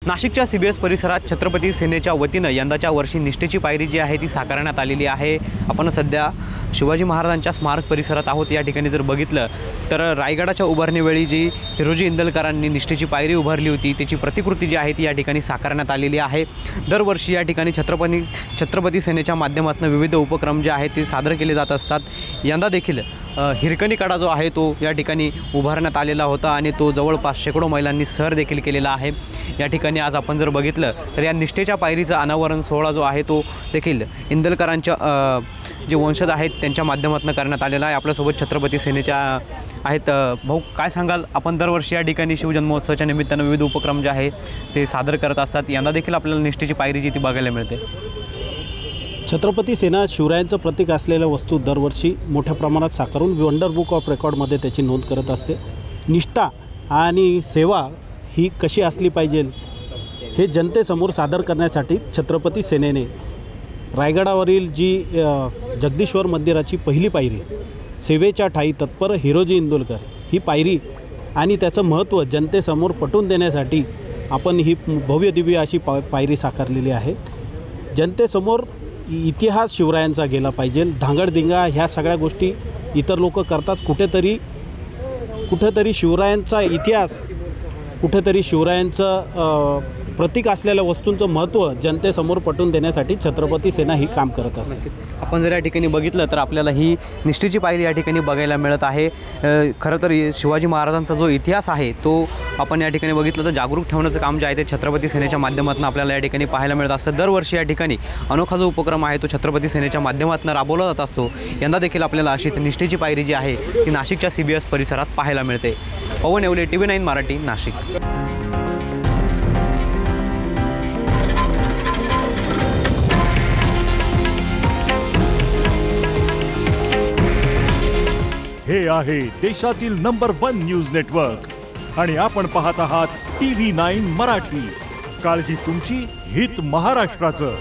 नाशिकच्या CBS परिसरात छत्रपती सेनेच्या वतीनं यंदाच्या वर्षी निष्ठेची पायरी जी आहे ती साकारण्यात आलेली आहे। आपण सध्या शिवाजी महाराजांच्या स्मारक परिसरात आहोत। या ठिकाणी जर बघितलं तर रायगडाच्या उभारणीवेळी जी हिरोजी इंदलकरांनी निष्ठेची पायरी उभारली होती त्याची प्रतिकृती जी आहे ती या ठिकाणी साकारण्यात आलेली आहे। दरवर्षी या ठिकाणी छत्रपती सेनेच्या माध्यमातून विविध उपक्रम जे आहेत ते सादर केले जात असतात। यंदा देखील हिरकणी कडा जो आहे तो या ठिकाणी उभारण्यात आलेला होता आणि तो जवळपास शेकडो महिलांनी सर देखील केलेला आहे। या ठिकाणी आज आपण जर बघितलं तर या निष्ठेच्या पायरीचा अनावरण सोहळा जो आहे तो देखील इंदलकरांच्या जे वंशज आहेत त्यांच्या माध्यमातून करण्यात आलेला आहे। आपल्यासोबत छत्रपती सेनेच्या आहेत। भाऊ, काय सांगाल? आपण दरवर्षी या ठिकाणी शिवजन्मोत्सवाच्या निमित्तानं विविध उपक्रम जे आहे ते सादर करत असतात। यंदा देखील आपल्याला निष्ठेची पायरी जी ती बघायला मिळते। छत्रपती सेना शिवरायांचं प्रतीक असलेल्या वस्तू दरवर्षी मोठ्या प्रमाणात साकारून वंडर बुक ऑफ रेकॉर्डमध्ये त्याची नोंद करत असते। निष्ठा आणि सेवा ही कशी असली पाहिजे हे जनतेसमोर सादर करण्यासाठी छत्रपती सेनेने रायगडावरील जी जगदीश्वर मंदिराची पहिली पायरी, सेवेच्या ठाई तत्पर हिरोजी इंदुलकर ही पायरी आणि त्याचं महत्त्व जनतेसमोर पटवून देण्यासाठी आपण ही भव्य दिव्य अशी पायरी साकारलेली आहे। जनतेसमोर इतिहास शिवरायांचा गेला पाहिजे। धांगडधिंगा ह्या सगळ्या गोष्टी इतर लोक करतात, कुठेतरी शिवरायांचा इतिहास, कुठेतरी शिवरायांचं प्रतीक असलेल्या वस्तूंचं महत्त्व जनतेसमोर पटवून देण्यासाठी छत्रपती सेना ही काम करत असते। आपण जर या ठिकाणी बघितलं तर आपल्याला ही निष्ठेची पायरी या ठिकाणी बघायला मिळत आहे। खरं तर शिवाजी महाराजांचा जो इतिहास आहे तो आपण या ठिकाणी बघितलं तर जागरूक ठेवण्याचं काम जे आहे ते छत्रपती सेनेच्या माध्यमातून आपल्याला या ठिकाणी पाहायला मिळत असतं। दरवर्षी या ठिकाणी अनोखा जो उपक्रम आहे तो छत्रपती सेनेच्या माध्यमातून राबवला जात असतो। यंदा देखील आपल्याला अशीच निष्ठेची पायरी जी आहे ती नाशिकच्या CBS परिसरात पाहायला मिळते। पवन येवले, TV9 मराठी, नाशिक। हे आहे देशातील नंबर 1 न्यूज नेटवर्क आणि आपण पाहत आहात TV9 मराठी। काळजी तुमची, हित महाराष्ट्राचं।